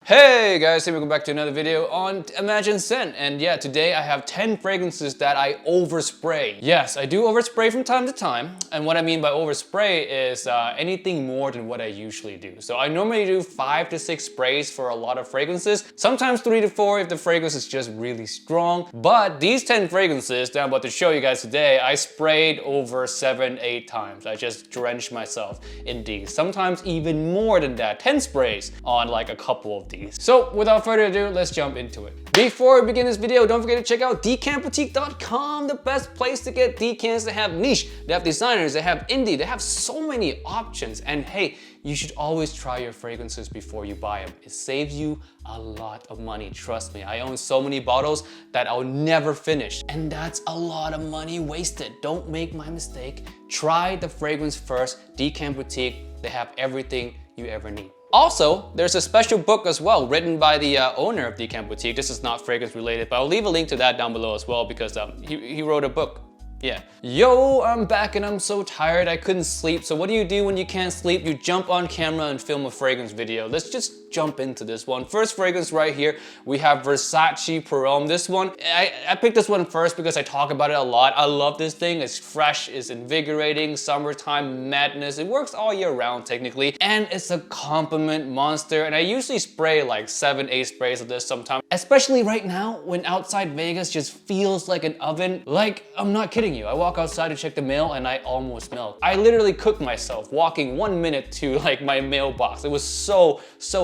Hey guys, welcome back to another video on Imagine Scent. And yeah, today I have 10 fragrances that I overspray. Yes, I do overspray from time to time. And what I mean by overspray is anything more than what I usually do. So I normally do 5 to 6 sprays for a lot of fragrances. Sometimes 3 to 4 if the fragrance is just really strong. But these 10 fragrances that I'm about to show you guys today, I sprayed over 7-8 times. I just drenched myself in these. Sometimes even more than that, 10 sprays on like a couple of these. So without further ado, let's jump into it. Before we begin this video, don't forget to check out DecantBoutique.com, the best place to get decants. They have niche, they have designers, they have indie, they have so many options. And hey, you should always try your fragrances before you buy them. It saves you a lot of money, trust me. I own so many bottles that I'll never finish. And that's a lot of money wasted. Don't make my mistake. Try the fragrance first. Decant Boutique, they have everything you ever need. Also, there's a special book as well written by the owner of Decant Boutique. This is not fragrance related, but I'll leave a link to that down below as well because he wrote a book. Yeah. Yo, I'm back and I'm so tired I couldn't sleep. So what do you do when you can't sleep? You jump on camera and film a fragrance video. Let's just jump into this one. First fragrance right here, we have Versace Pour Homme. This one, I picked this one first because I talk about it a lot. I love this thing. It's fresh, it's invigorating, summertime madness. It works all year round technically. And it's a compliment monster. And I usually spray like 7-8 sprays of this sometimes. Especially right now when outside Vegas just feels like an oven. Like, I'm not kidding you. I walk outside to check the mail and I almost melt. I literally cooked myself walking 1 minute to like my mailbox. It was so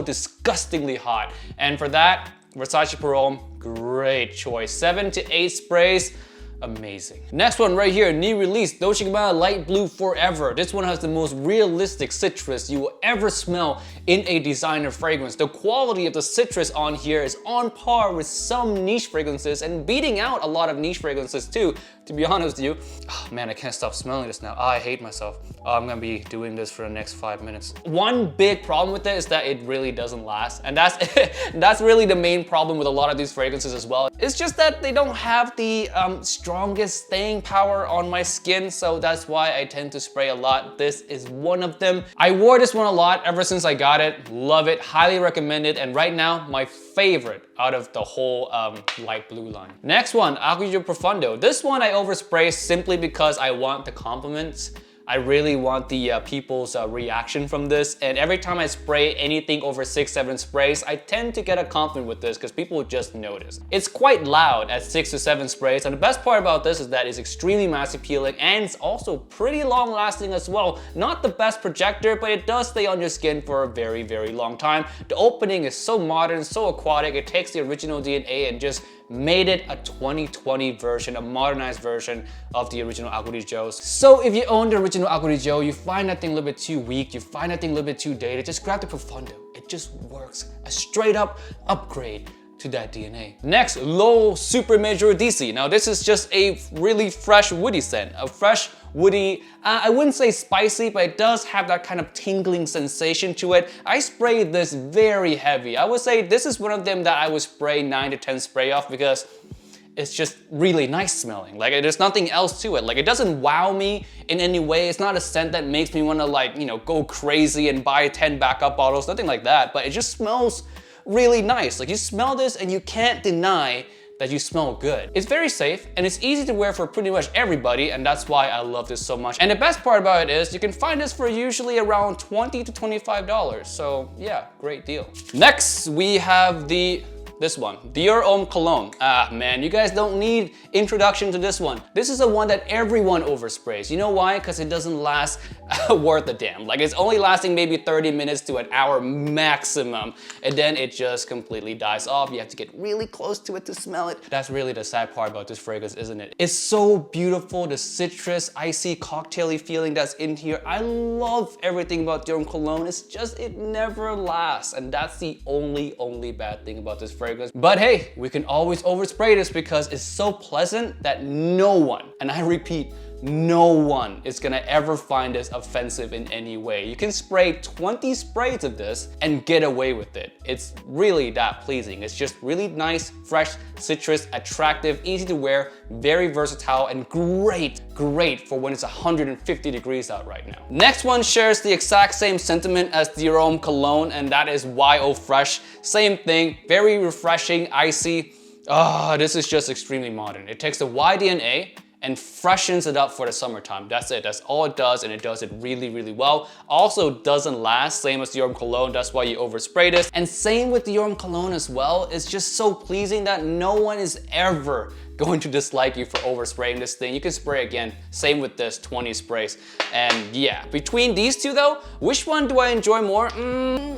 disgustingly hot. And for that, Versace Pour Homme, great choice. 7 to 8 sprays. Amazing. Next one right here, new release, Dolce & Gabbana Light Blue Forever. This one has the most realistic citrus you will ever smell in a designer fragrance. The quality of the citrus on here is on par with some niche fragrances and beating out a lot of niche fragrances too, to be honest with you. Oh man, I can't stop smelling this now. I hate myself. I'm gonna be doing this for the next 5 minutes. One big problem with it is that it really doesn't last. And that's really the main problem with a lot of these fragrances as well. It's just that they don't have the strongest staying power on my skin, so that's why I tend to spray a lot. This is one of them. I wore this one a lot ever since I got it. Love it, highly recommend it, and right now, my favorite out of the whole light blue line. Next one, ADG Profondo. This one I overspray simply because I want the compliments. I really want the people's reaction from this, and every time I spray anything over 6-7 sprays, I tend to get a compliment with this because people just notice. It's quite loud at 6 to 7 sprays, and the best part about this is that it's extremely mass appealing and it's also pretty long lasting as well. Not the best projector, but it does stay on your skin for a very long time. The opening is so modern, so aquatic. It takes the original DNA and just made it a 2020 version, a modernized version of the original Acqua Joe's. So if you own the original Acqua Joe, you find that thing a little bit too weak, you find that thing a little bit too dated, just grab the Profondo. It just works. A straight up upgrade to that DNA. Next, Low Super Major DC. Now this is just a really fresh woody scent. A fresh woody, I wouldn't say spicy, but it does have that kind of tingling sensation to it. I spray this very heavy. I would say this is one of them that I would spray 9 to 10 spray off because it's just really nice smelling. Like there's nothing else to it. Like it doesn't wow me in any way. It's not a scent that makes me want to like, you know, go crazy and buy 10 backup bottles, nothing like that, but it just smells really nice. Like you smell this and you can't deny that you smell good. It's very safe and it's easy to wear for pretty much everybody, and that's why I love this so much. And the best part about it is you can find this for usually around $20 to $25. So yeah, great deal. Next, we have this one, DIOR HOMME COLOGNE. Ah man, you guys don't need introduction to this one. This is the one that everyone oversprays. You know why? Because it doesn't last worth a damn. Like it's only lasting maybe 30 minutes to an hour maximum, and then it just completely dies off. You have to get really close to it to smell it. That's really the sad part about this fragrance, isn't it? It's so beautiful, the citrus, icy, cocktaily feeling that's in here. I love everything about DIOR HOMME COLOGNE. It's just, it never lasts, and that's the only bad thing about this fragrance. But hey, we can always overspray this because it's so pleasant that no one, and I repeat, no one is gonna ever find this offensive in any way. You can spray 20 sprays of this and get away with it. It's really that pleasing. It's just really nice, fresh, citrus, attractive, easy to wear, very versatile, and great for when it's 150 degrees out right now. Next one shares the exact same sentiment as DIOR HOMME Cologne, and that is YO Fresh. Same thing, very refreshing, icy. This is just extremely modern. It takes the YDNA and freshens it up for the summertime. That's it, that's all it does, and it does it really well. Also doesn't last, same as DIOR HOMME Cologne, that's why you overspray this. And same with DIOR HOMME Cologne as well. It's just so pleasing that no one is ever going to dislike you for overspraying this thing. You can spray again, same with this, 20 sprays. And yeah, between these two though, which one do I enjoy more?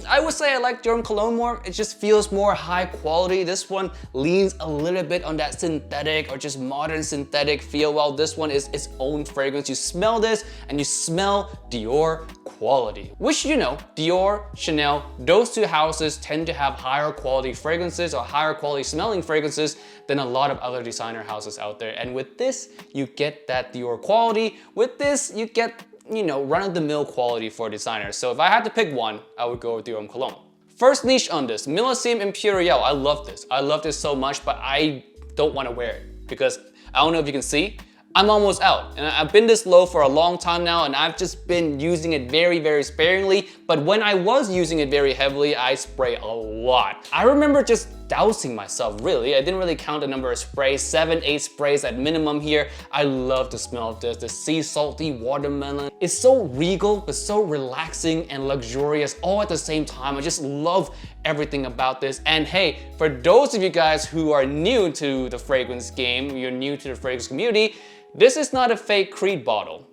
I would say I like DIOR HOMME Cologne more. It just feels more high quality. This one leans a little bit on that synthetic or just modern synthetic feel, while this one is its own fragrance. You smell this and you smell Dior quality, which, you know, Dior, Chanel, those two houses tend to have higher quality fragrances or higher quality smelling fragrances than a lot of other designer houses out there. And with this, you get that Dior quality. With this, you get, you know, run-of-the-mill quality for designers. So if I had to pick one, I would go with DIOR HOMME Cologne. First niche on this, MILESIME IMPERIal. I love this. I love this so much, but I don't want to wear it because I don't know if you can see, I'm almost out. And I've been this low for a long time now, and I've just been using it very sparingly. But when I was using it very heavily, I spray a lot. I remember just dousing myself, really. I didn't really count the number of sprays, 7, 8 sprays at minimum here. I love the smell of this, the sea salty watermelon. It's so regal, but so relaxing and luxurious all at the same time. I just love everything about this. And hey, for those of you guys who are new to the fragrance game, you're new to the fragrance community, this is not a fake Creed bottle,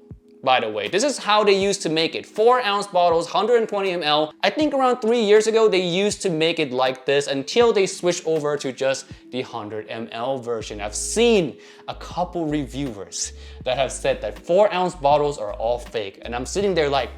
by the way. This is how they used to make it. 4-ounce bottles, 120 ml. I think around 3 years ago, they used to make it like this until they switched over to just the 100 ml version. I've seen a couple reviewers that have said that 4-ounce bottles are all fake. And I'm sitting there like,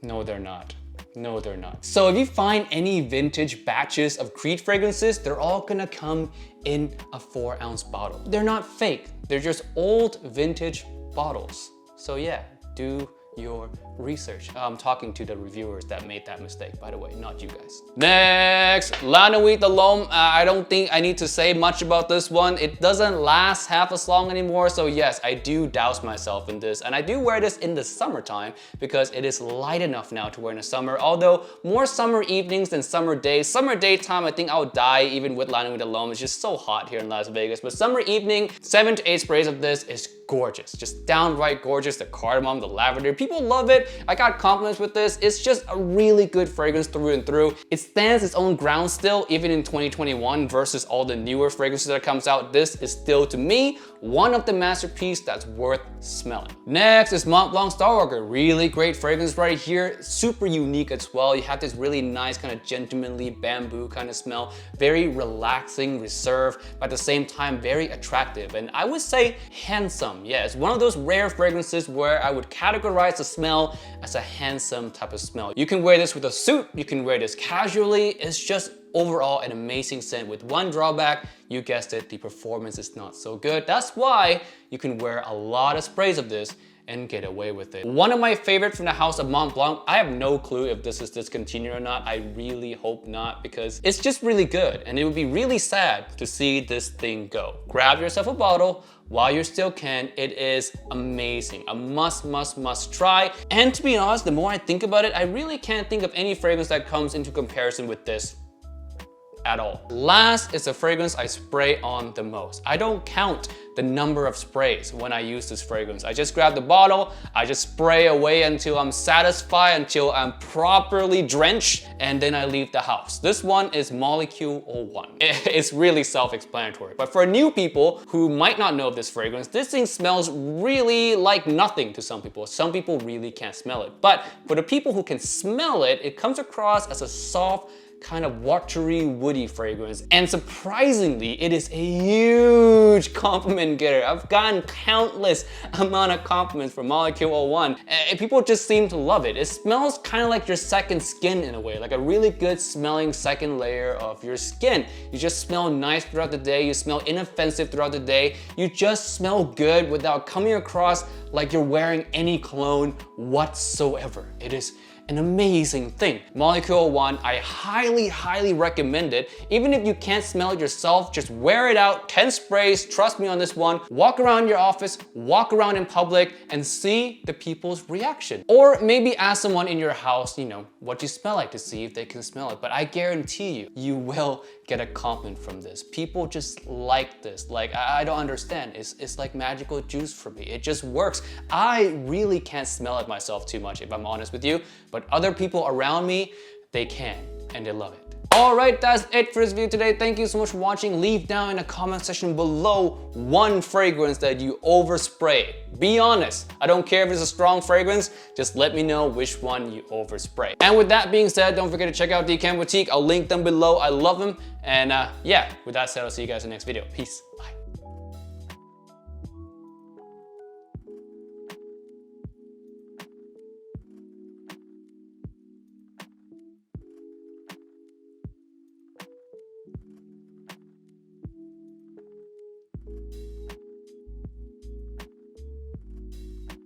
no, they're not. No, they're not. So if you find any vintage batches of Creed fragrances, they're all gonna come in a 4-ounce bottle. They're not fake. They're just old vintage bottles. So yeah, do your research. I'm talking to the reviewers that made that mistake, by the way, not you guys. Next, NUIT De L'HOMME. I don't think I need to say much about this one. It doesn't last half as long anymore, so yes, I do douse myself in this, and I do wear this in the summertime because it is light enough now to wear in the summer, although more summer evenings than summer days. Summer daytime, I think I'll die even with NUIT De L'HOMME. It's just so hot here in Las Vegas, but summer evening, 7 to 8 sprays of this is gorgeous, just downright gorgeous. The cardamom, the lavender, people love it. I got compliments with this. It's just a really good fragrance through and through. It stands its own ground still, even in 2021 versus all the newer fragrances that comes out. This is still, to me, one of the masterpieces that's worth smelling. Next is MONTBLANC STARWALKER. Really great fragrance right here. Super unique as well. You have this really nice kind of gentlemanly bamboo kind of smell. Very relaxing, reserved, but at the same time, very attractive. And I would say handsome. Yeah, it's one of those rare fragrances where I would categorize the smell as a handsome type of smell. You can wear this with a suit, you can wear this casually. It's just overall an amazing scent with one drawback. You guessed it, the performance is not so good. That's why you can wear a lot of sprays of this and get away with it. One of my favorites from the house of Montblanc. I have no clue if this is discontinued or not. I really hope not, because it's just really good and it would be really sad to see this thing go. Grab yourself a bottle while you still can. It is amazing. A must try. And to be honest, the more I think about it, I really can't think of any fragrance that comes into comparison with this at all. Last is a fragrance I spray on the most. I don't count the number of sprays when I use this fragrance. I just grab the bottle, I just spray away until I'm satisfied, until I'm properly drenched, and then I leave the house. This one is Molecule 01. It's really self-explanatory. But for new people who might not know of this fragrance, this thing smells really like nothing to some people. Some people really can't smell it. But for the people who can smell it, it comes across as a soft, kind of watery, woody fragrance. And surprisingly, it is a huge compliment getter. I've gotten countless amount of compliments from Molecule 01, and people just seem to love it. It smells kind of like your second skin in a way, like a really good smelling second layer of your skin. You just smell nice throughout the day, you smell inoffensive throughout the day, you just smell good without coming across like you're wearing any cologne whatsoever. It is an amazing thing. Molecule 01, I highly recommend it. Even if you can't smell it yourself, just wear it out, 10 sprays, trust me on this one. Walk around your office, walk around in public, and see the people's reaction. Or maybe ask someone in your house, you know, what you smell like to see if they can smell it. But I guarantee you, you will get a compliment from this. People just like this. Like, I don't understand. It's like magical juice for me. It just works. I really can't smell it myself too much, if I'm honest with you, but other people around me, they can, and they love it. Alright, that's it for this video today. Thank you so much for watching. Leave down in the comment section below one fragrance that you overspray. Be honest. I don't care if it's a strong fragrance, just let me know which one you overspray. And with that being said, don't forget to check out Decant Boutique. I'll link them below. I love them. And yeah, with that said, I'll see you guys in the next video. Peace. Bye.